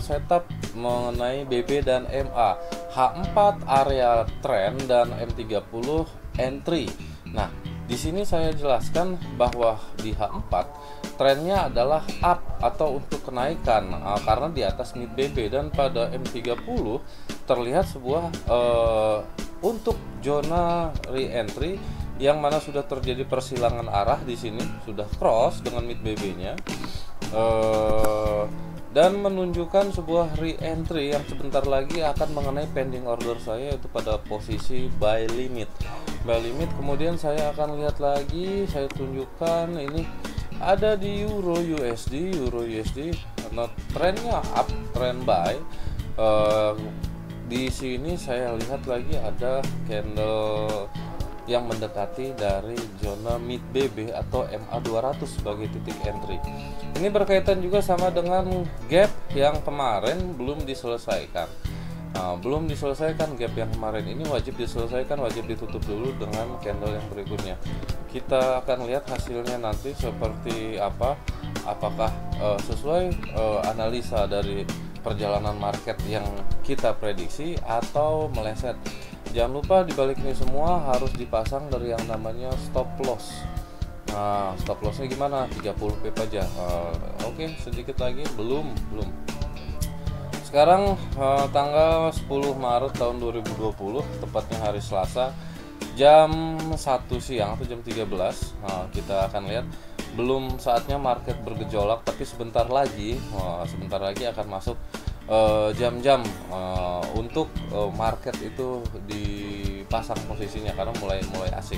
setup mengenai BB dan MA, H4 area trend dan M30 entry. Nah, di sini saya jelaskan bahwa di H4 trennya adalah up atau untuk kenaikan karena di atas mid BB, dan pada M30 terlihat sebuah untuk zona re-entry yang mana sudah terjadi persilangan arah di sini, sudah cross dengan mid BB-nya dan menunjukkan sebuah re-entry yang sebentar lagi akan mengenai pending order saya, yaitu pada posisi buy limit. Kemudian saya akan lihat lagi, saya tunjukkan ini ada di Euro USD. Nah, trennya up, trend buy. Di sini saya lihat lagi ada candle yang mendekati dari zona mid BB atau MA200 sebagai titik entry. Ini berkaitan juga sama dengan gap yang kemarin belum diselesaikan. Belum diselesaikan gap yang kemarin ini, wajib diselesaikan, wajib ditutup dulu dengan candle yang berikutnya. Kita akan lihat hasilnya nanti seperti apa, apakah sesuai analisa dari perjalanan market yang kita prediksi atau meleset. Jangan lupa dibalik ini semua harus dipasang dari yang namanya stop loss. Nah, stop lossnya gimana? 30 pip aja. Oke, sedikit lagi, belum. Sekarang tanggal 10 Maret tahun 2020, tepatnya hari Selasa, jam 1 siang atau jam 13. Kita akan lihat, belum saatnya market bergejolak, tapi sebentar lagi akan masuk jam-jam untuk market itu dipasang posisinya karena mulai asik.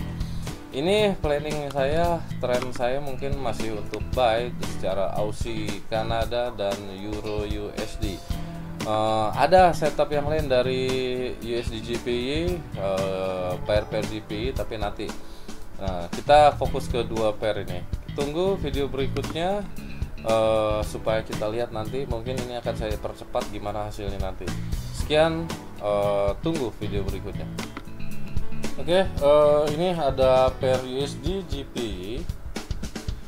Ini planning saya, tren saya mungkin masih untuk buy secara Aussie Kanada dan Euro USD. Ada setup yang lain dari USD GPY, pair GPY, tapi nanti kita fokus ke dua pair ini. Tunggu video berikutnya supaya kita lihat nanti, mungkin ini akan saya percepat gimana hasilnya nanti. Sekian, tunggu video berikutnya. Oke, ini ada pair USD GPY.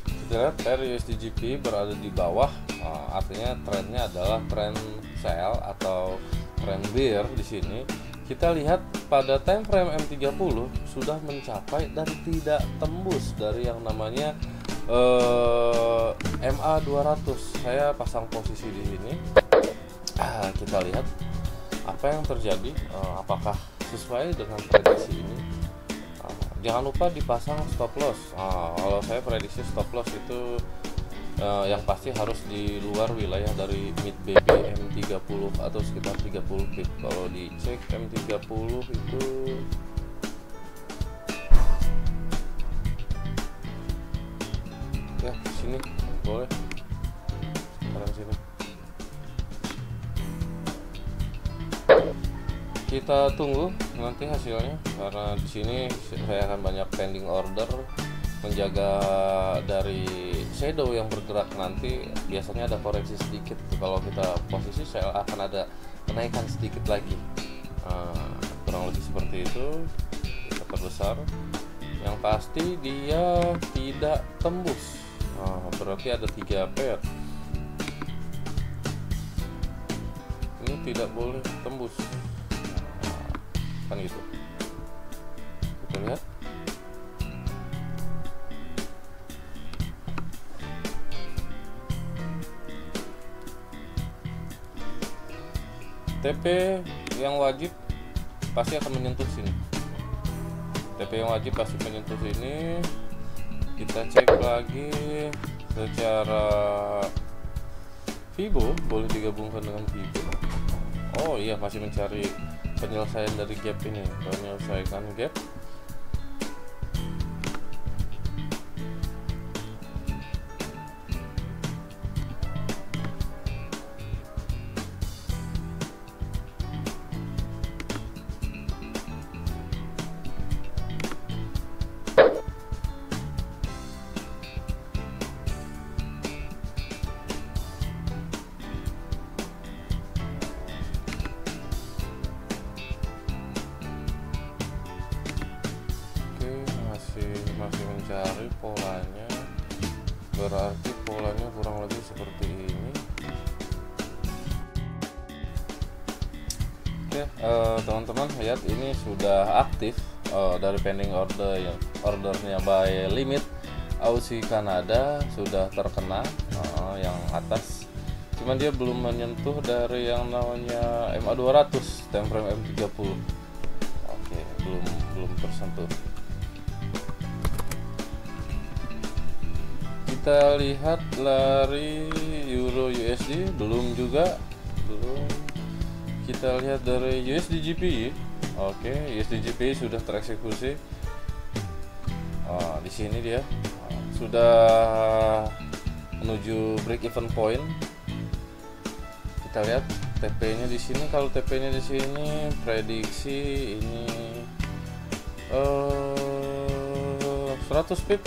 Kita lihat pair USD GPY berada di bawah, artinya trennya adalah trend sell atau trend bear di sini. Kita lihat pada time frame M30 sudah mencapai dan tidak tembus dari yang namanya MA200. Saya pasang posisi di sini. Kita lihat apa yang terjadi, apakah sesuai dengan prediksi ini. Jangan lupa dipasang stop loss. Kalau saya prediksi stop loss itu yang pasti harus di luar wilayah dari mid BB M30 atau sekitar 30 pip. Kalau dicek M30 itu ya sini boleh, sekarang sini kita tunggu nanti hasilnya, karena di sini saya akan banyak pending order menjaga dari shadow yang bergerak. Nanti biasanya ada koreksi sedikit, kalau kita posisi sell akan ada kenaikan sedikit lagi, kurang lebih seperti itu. Kita perbesar, yang pasti dia tidak tembus. Berarti ada 3 pair, ini tidak boleh tembus, kan gitu. Kita lihat TP yang wajib pasti akan menyentuh sini. TP yang wajib pasti menyentuh sini. Kita cek lagi secara Fibo, boleh digabungkan dengan Fibo. Oh iya, masih mencari penyelesaian dari gap ini, menyelesaikan gap. Masih mencari polanya, berarti polanya kurang lebih seperti ini. Oke, teman-teman lihat ini sudah aktif dari pending order ordernya by limit Aussie Kanada sudah terkena yang atas, cuman dia belum menyentuh dari yang namanya MA 200 time frame M30. Oke, belum tersentuh. Kita lihat dari Euro USD belum. Kita lihat dari USD GPY. Oke, USD GPY sudah tereksekusi. Di sini dia sudah menuju break even point. Kita lihat TP-nya di sini. Kalau TP-nya di sini prediksi ini 100 pip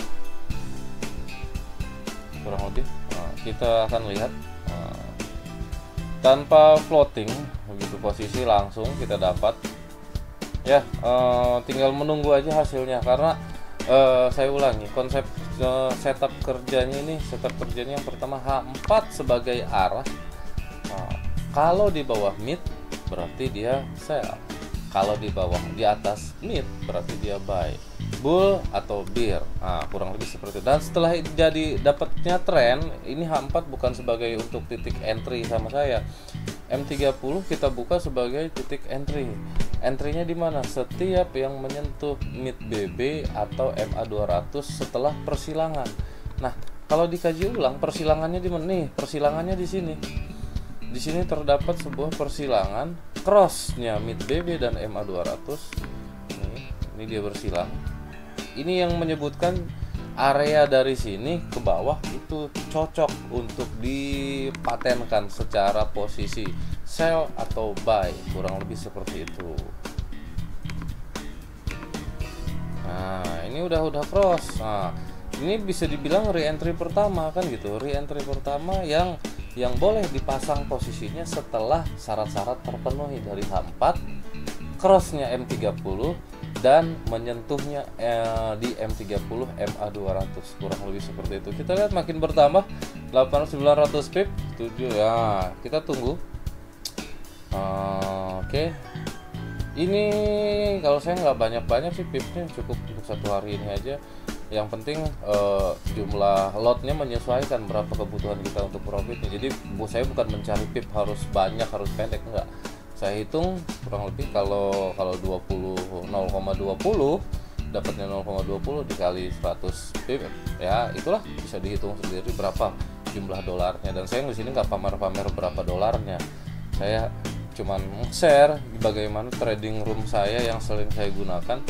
kurang lebih. Kita akan lihat tanpa floating begitu, posisi langsung kita dapat ya. Tinggal menunggu aja hasilnya, karena saya ulangi konsep setup kerjanya yang pertama H4 sebagai arah. Kalau di bawah mid berarti dia sell, kalau di atas mid berarti dia buy, bull atau bear. Kurang lebih seperti itu. Dan setelah jadi dapatnya tren, ini H4 bukan sebagai untuk titik entry sama saya. M30 kita buka sebagai titik entry. Entry-nya di mana? Setiap yang menyentuh mid BB atau MA 200 setelah persilangan. Nah, kalau dikaji ulang persilangannya di mana nih? Persilangannya di sini. Di sini terdapat sebuah persilangan cross-nya mid BB dan MA 200. Ini dia bersilang. Ini yang menyebutkan area dari sini ke bawah itu cocok untuk dipatenkan secara posisi sell atau buy, kurang lebih seperti itu. Nah, ini udah cross. Nah, ini bisa dibilang re-entry pertama kan gitu. Re-entry pertama yang boleh dipasang posisinya setelah syarat-syarat terpenuhi dari H4, crossnya M30 dan menyentuhnya di M30 MA 200, kurang lebih seperti itu. Kita lihat makin bertambah 800-900 pip 7 ya. Kita tunggu. Oke. Ini kalau saya nggak banyak sih pipnya, cukup untuk satu hari ini aja. Yang penting jumlah lotnya menyesuaikan berapa kebutuhan kita untuk profitnya. Jadi saya bukan mencari pip harus banyak, harus pendek, enggak. Saya hitung kurang lebih kalau 0,20 dapatnya 0,20 dikali 100 pip ya, itulah bisa dihitung sendiri berapa jumlah dolarnya. Dan saya di sini nggak pamer-pamer berapa dolarnya, saya cuman share bagaimana trading room saya yang sering saya gunakan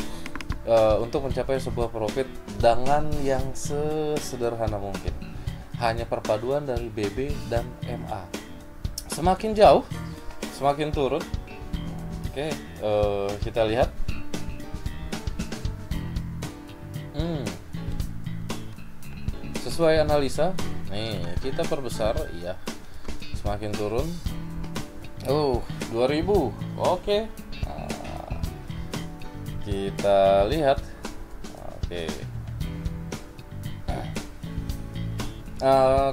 untuk mencapai sebuah profit dengan yang sesederhana mungkin, hanya perpaduan dari BB dan MA. Semakin jauh semakin turun. Oke, kita lihat. Sesuai analisa, nih kita perbesar, iya. Semakin turun. 2000. Oke. Kita lihat. Oke.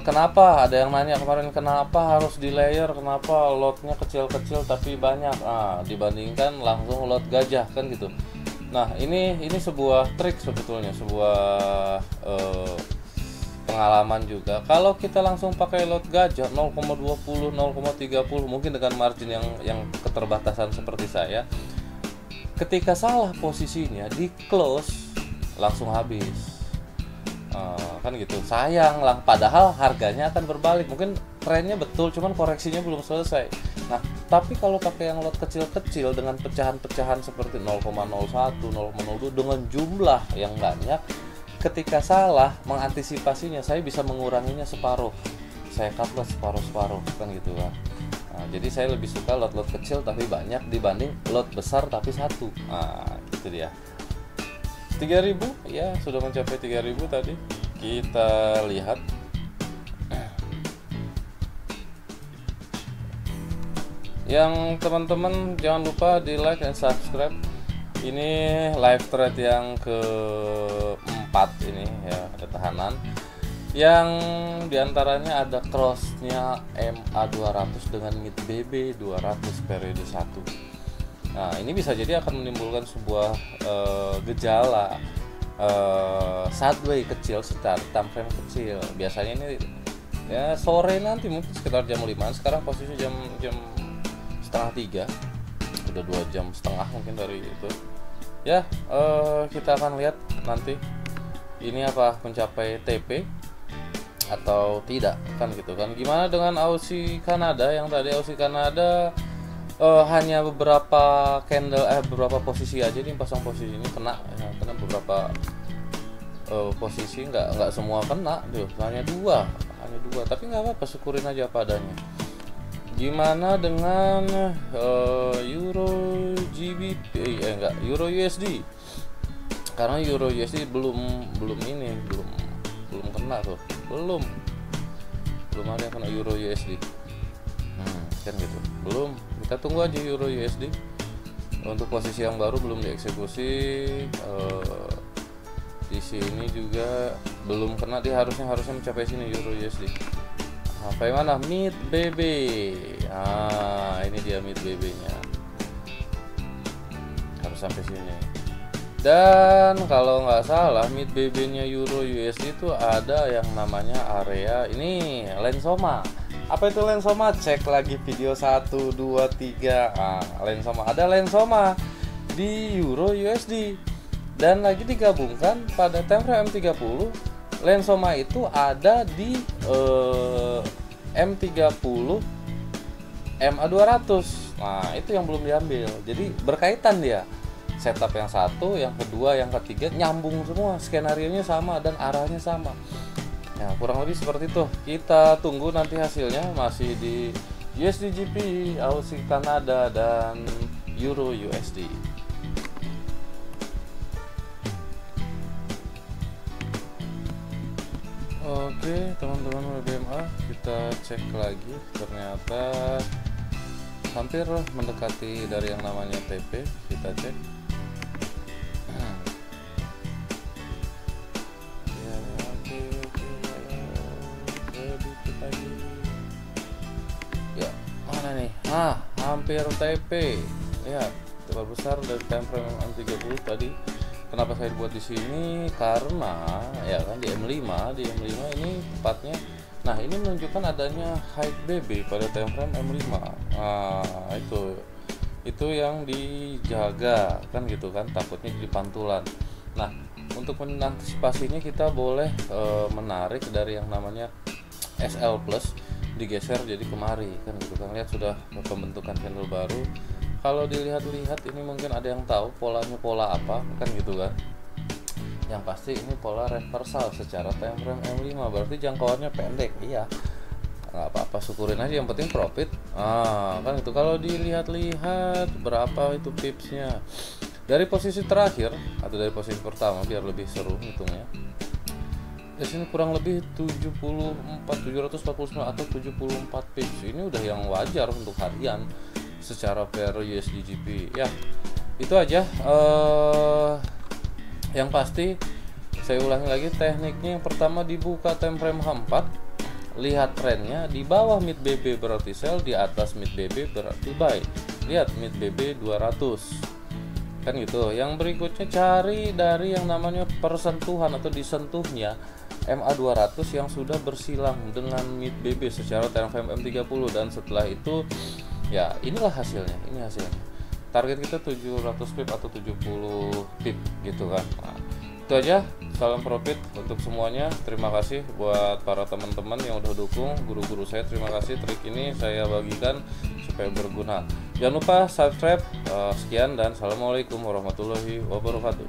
Kenapa ada yang nanya kemarin, kenapa harus di layer, kenapa lotnya kecil-kecil tapi banyak dibandingkan langsung lot gajah kan gitu. Nah, ini sebuah trik sebetulnya, sebuah pengalaman juga. Kalau kita langsung pakai lot gajah 0,20, 0,30 mungkin dengan margin yang keterbatasan seperti saya, ketika salah posisinya di close langsung habis. Kan gitu, sayang lah, padahal harganya akan berbalik, mungkin trennya betul cuman koreksinya belum selesai. Nah, tapi kalau pakai yang lot kecil-kecil dengan pecahan-pecahan seperti 0,01, 0,02 dengan jumlah yang banyak, ketika salah mengantisipasinya saya bisa menguranginya separuh, saya cut loss separuh kan gitu kan. Jadi saya lebih suka lot-lot kecil tapi banyak dibanding lot besar tapi satu. Itu dia. 3000 ya, sudah mencapai 3000 tadi. Kita lihat. Yang teman-teman jangan lupa di like dan subscribe. Ini live trade yang keempat ini ya, ada tahanan yang diantaranya ada crossnya MA 200 dengan mid BB 200 periode 1. Nah, ini bisa jadi akan menimbulkan sebuah gejala sideway kecil, sekitar time frame kecil. Biasanya ini ya sore nanti mungkin sekitar jam 5. Sekarang posisi jam setengah 3, udah 2,5 jam mungkin dari itu ya. Kita akan lihat nanti ini apa mencapai TP atau tidak kan gitu kan. Gimana dengan Aussie Kanada yang tadi? Aussie Kanada hanya beberapa candle beberapa posisi aja nih, pasang posisi ini kena ya, kena beberapa posisi, nggak semua kena tuh, hanya dua, tapi nggak apa-apa, syukurin aja padanya. Gimana dengan Euro GBP Euro USD? Karena Euro USD belum kena tuh, belum ada yang kena Euro USD. Kan gitu, belum. Kita tunggu aja Euro USD. Untuk posisi yang baru belum dieksekusi. Di sini juga belum kena, dia harusnya mencapai sini Euro USD. Sampai mana? Mid BB. Ini dia mid BB-nya. Harus sampai sini. Dan kalau nggak salah mid BB-nya Euro USD itu ada yang namanya area ini Lensoma. Apa itu Lensoma? Cek lagi video 1, 2, 3. Lensoma, ada Lensoma di Euro USD. Dan lagi digabungkan pada time frame M30, Lensoma itu ada di M30 MA200. Nah, itu yang belum diambil. Jadi berkaitan dia. Setup yang satu, yang kedua, yang ketiga nyambung semua, skenarionya sama dan arahnya sama. Ya, kurang lebih seperti itu. Kita tunggu nanti hasilnya, masih di USD GP, Aussie Kanada dan Euro USD. Oke, teman-teman WBMA, kita cek lagi, ternyata hampir mendekati dari yang namanya TP. Kita cek. Ya, mana nih? Hampir TP. Lihat, terlalu besar dari time frame M30 tadi. Kenapa saya buat di sini? Karena ya kan di M5 ini tepatnya. Nah, ini menunjukkan adanya high BB pada time frame M5. Itu yang dijaga kan gitu kan, takutnya jadi pantulan. Nah, untuk mengantisipasinya kita boleh menarik dari yang namanya SL plus, digeser jadi kemari kan gitu kan. Lihat sudah pembentukan candle baru. Kalau dilihat-lihat ini mungkin ada yang tahu polanya pola apa kan gitu kan. Yang pasti ini pola reversal secara time frame M5, berarti jangkauannya pendek. Iya, nggak apa-apa, syukurin aja, yang penting profit. Kan itu. Kalau dilihat-lihat berapa itu pipsnya dari posisi terakhir atau dari posisi pertama biar lebih seru hitungnya. Di sini kurang lebih 749 atau 74 pips. Ini udah yang wajar untuk harian secara pair USD GP. Ya, itu aja. Yang pasti saya ulangi lagi tekniknya. Yang pertama dibuka time frame H4, lihat trennya, di bawah mid BB berarti sell, di atas mid BB berarti buy. Lihat mid BB 200 kan gitu. Yang berikutnya cari dari yang namanya persentuhan atau disentuhnya MA200 yang sudah bersilang dengan mid BB secara time frame M30, dan setelah itu ya inilah hasilnya. Ini hasilnya. Target kita 700 pip atau 70 pip gitu kan. Nah, itu aja. Salam profit untuk semuanya. Terima kasih buat para teman-teman yang udah dukung, guru-guru saya. Terima kasih, trik ini saya bagikan supaya berguna. Jangan lupa subscribe. Sekian dan assalamualaikum warahmatullahi wabarakatuh.